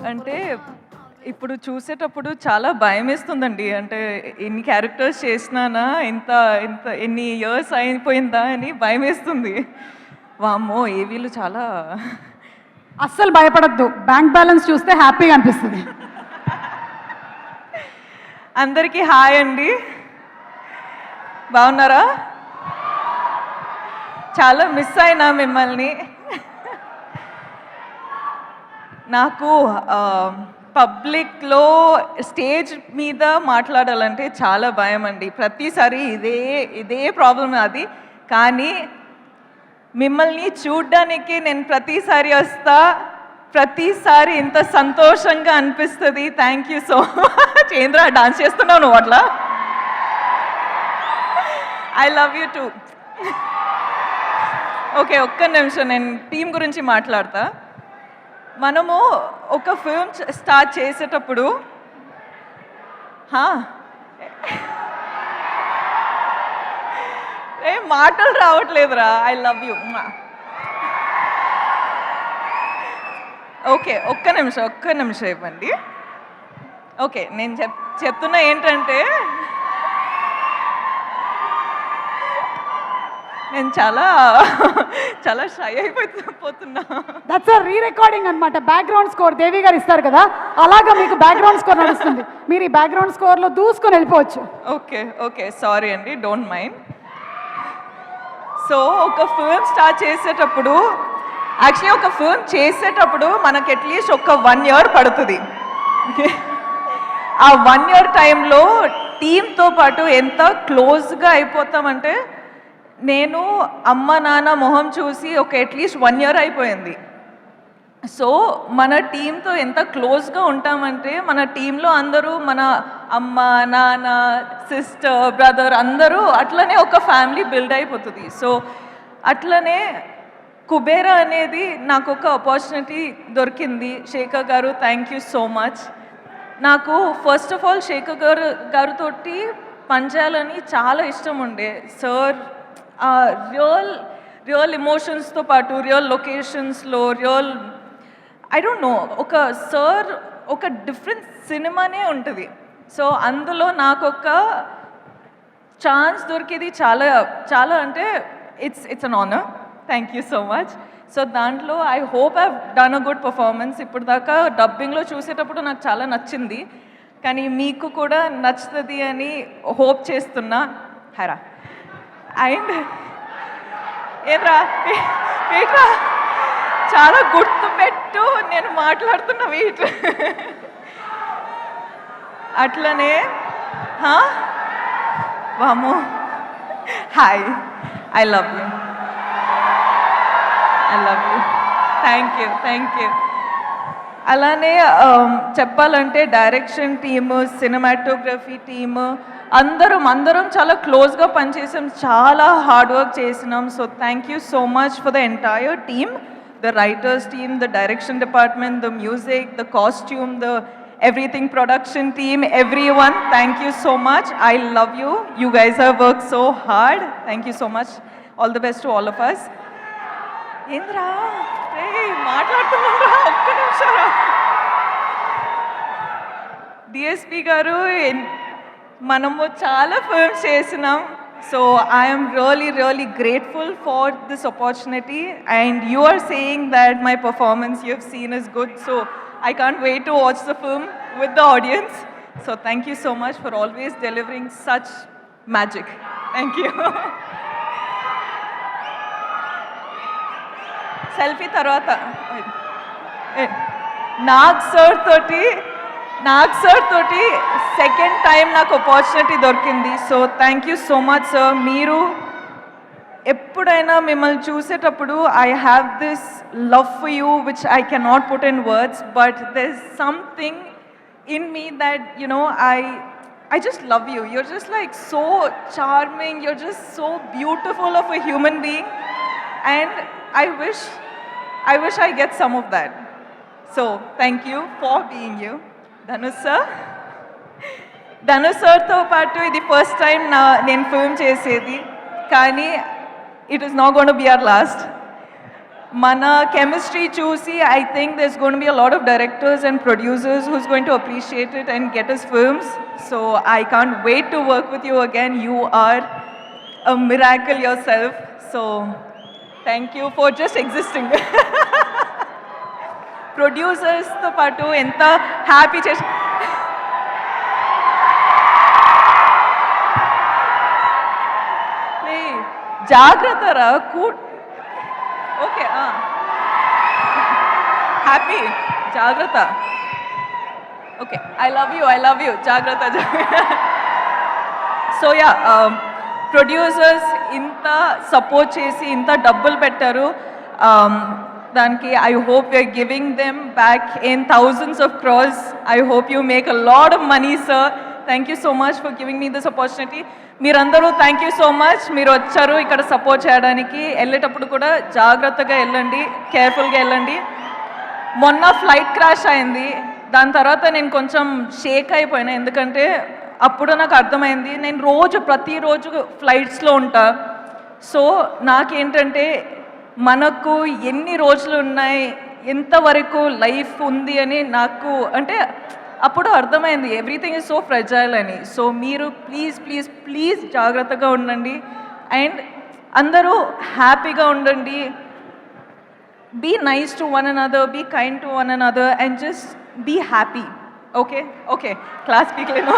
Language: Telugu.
అంటే ఇప్పుడు చూసేటప్పుడు చాలా భయమేస్తుందండి. అంటే ఎన్ని క్యారెక్టర్స్ చేసినానా, ఇంత ఇంత ఎన్ని ఇయర్స్ అయిపోయిందా అని భయమేస్తుంది. వామ్మో! ఏవీలు చాలా అస్సలు భయపడద్దు. బ్యాంక్ బ్యాలెన్స్ చూస్తే హ్యాపీగా అనిపిస్తుంది. అందరికీ హాయ్ అండి. బాగున్నారా? చాలా మిస్ అయినా మిమ్మల్ని. నాకు పబ్లిక్లో స్టేజ్ మీద మాట్లాడాలంటే చాలా భయం అండి. ప్రతిసారి ఇదే ప్రాబ్లం అది. కానీ మిమ్మల్ని చూడ్డానికి నేను ప్రతిసారి వస్తా, ప్రతిసారి ఇంత సంతోషంగా అనిపిస్తుంది. Thank you so much. ఏంద్రా డాన్స్ చేస్తున్నావు నువ్వు అట్లా? I love you two. Okay, ఒక్క నిమిషం నేను టీం గురించి మాట్లాడతా. మనము ఒక ఫిల్మ్ స్టార్ట్ చేసేటప్పుడు ఏ మాటలు రావట్లేదురా. I love you. ఓకే, ఒక్క నిమిషం ఇవ్వండి. ఓకే, నేను చెప్తున్నా ఏంటంటే నేను చాలా షై అయిపోతున్నా. దట్స్ రీ రికార్డింగ్ అనమాట. బ్యాక్గ్రౌండ్ స్కోర్ దేవి గారు ఇస్తారు కదా, అలాగా మీకు బ్యాక్గ్రౌండ్ స్కోర్ నడుస్తుంది. మీరు ఈ బ్యాక్గ్రౌండ్ స్కోర్లో దూసుకొని వెళ్ళిపోవచ్చు. ఓకే సారీ అండి, డోంట్ మైండ్. సో ఒక ఫిల్మ్ స్టార్ట్ చేసేటప్పుడు, యాక్చువల్లీ ఒక ఫిల్మ్ చేసేటప్పుడు మనకు అట్లీస్ట్ ఒక 1 year పడుతుంది. ఆ 1 year టైంలో టీంతో పాటు ఎంత క్లోజ్గా అయిపోతామంటే, నేను అమ్మ నాన్న మొహం చూసి ఒక అట్లీస్ట్ 1 year అయిపోయింది. సో మన టీంతో ఎంత క్లోజ్గా ఉంటామంటే, మన టీంలో అందరూ మన అమ్మ నాన్న సిస్టర్ బ్రదర్ అందరూ అట్లనే ఒక ఫ్యామిలీ బిల్డ్ అయిపోతుంది. సో అట్లనే కుబేరా అనేది నాకు ఒక ఆపర్చునిటీ దొరికింది. శేఖర్ గారు, థ్యాంక్ యూ సో మచ్. నాకు ఫస్ట్ ఆఫ్ ఆల్ శేఖర్ గారితో పనిచేయాలని చాలా ఇష్టం ఉండే. సార్ రియల్ ఎమోషన్స్తో పాటు రియల్ లొకేషన్స్లో ఐ డోంట్ నో, ఒక సార్ ఒక డిఫరెంట్ సినిమానే ఉంటుంది. సో అందులో నాకు ఒక ఛాన్స్ దొరికేది చాలా అంటే it's an honour. Thank you so much. So దాంట్లో I hope I done a good performance. ఇప్పుడు దాకా డబ్బింగ్లో చూసేటప్పుడు నాకు చాలా నచ్చింది, కానీ మీకు కూడా నచ్చుతుంది అని హోప్ చేస్తున్నా. హరా అండ్ ఏద్రా చాలా గుర్తుపెట్టు, నేను మాట్లాడుతున్న వీటి అట్లనే వాము. Hi, I love you. Thank you. అలానే చెప్పాలంటే డైరెక్షన్ టీము, సినిమాటోగ్రఫీ టీము అందరం చాలా క్లోజ్గా పనిచేసాం, చాలా హార్డ్ వర్క్ చేసినాం. So thank you so much for the entire team, the writers team, the direction department, the music, the costume, the everything production team, everyone, thank you so much. I love you. You guys have worked so hard. Thank you so much. All the best to all of us. Indra, hey, మాట్లాడుతున్నారా? ఒక్క నిమిషం. DSP గారు, మనము చాలా ఫిల్మ్స్ చేసినాం. So I am really grateful for this opportunity, and you are saying that my performance you have seen is good, so I can't wait to watch the film with the audience. So thank you so much for always delivering such magic. Thank you. Selfie tarvata Nag sir తోటి సెకండ్ టైం నాకు ఆపర్చునిటీ దొరికింది. So thank you so much sir. మీరు ఎప్పుడైనా మిమ్మల్ని చూసేటప్పుడు I have this love for you which I cannot put in words, but there is something in me that I just love you. You're just like so charming. You're just so beautiful of a human being, and I wish I get some of that. So thank you for being you. Dhanush సార్తో పాటు ఇది ఫస్ట్ టైం నేను ఫిల్మ్ చేసేది, కానీ it is not gonna be our last. మన కెమిస్ట్రీ చూసి I think there's going to be a lot of directors and producers who's going to appreciate it and get us films. So I can't wait to work with you again. You are a miracle yourself. So thank you for just existing. ప్రొడ్యూసర్స్తో పాటు ఎంత హ్యాపీ చేసి జాగ్రత్త రా ఓకే హ్యాపీ జాగ్రత్త ఓకే ఐ లవ్ యూ జాగ్రత్త సో యా ప్రొడ్యూసర్స్ ఇంత సపోర్ట్ చేసి ఇంత డబ్బులు పెట్టారు దానికి I hope you're giving them back in thousands of crores. I hope you make a lot of money sir. Thank you so much for giving me this opportunity. మీరందరూ థ్యాంక్ యూ సో మచ్. మీరు వచ్చారు ఇక్కడ సపోర్ట్ చేయడానికి. వెళ్ళేటప్పుడు కూడా జాగ్రత్తగా వెళ్ళండి, కేర్ఫుల్గా వెళ్ళండి. మొన్న ఫ్లైట్ క్రాష్ అయింది, దాని తర్వాత నేను కొంచెం షేక్ అయిపోయినా, ఎందుకంటే అప్పుడు నాకు అర్థమైంది నేను ప్రతిరోజు ఫ్లైట్స్లో ఉంటా. సో నాకేంటంటే మనకు ఎన్ని రోజులు ఉన్నాయి, ఎంతవరకు లైఫ్ ఉంది అని నాకు అంటే అప్పుడు అర్థమైంది ఎవ్రీథింగ్ ఈజ్ సో ఫ్రెజైల్ అని. సో మీరు ప్లీజ్ ప్లీజ్ ప్లీజ్ జాగ్రత్తగా ఉండండి అండ్ అందరూ హ్యాపీగా ఉండండి. Be nice to one another, be kind to one another and just be happy. Okay okay class speak లేను.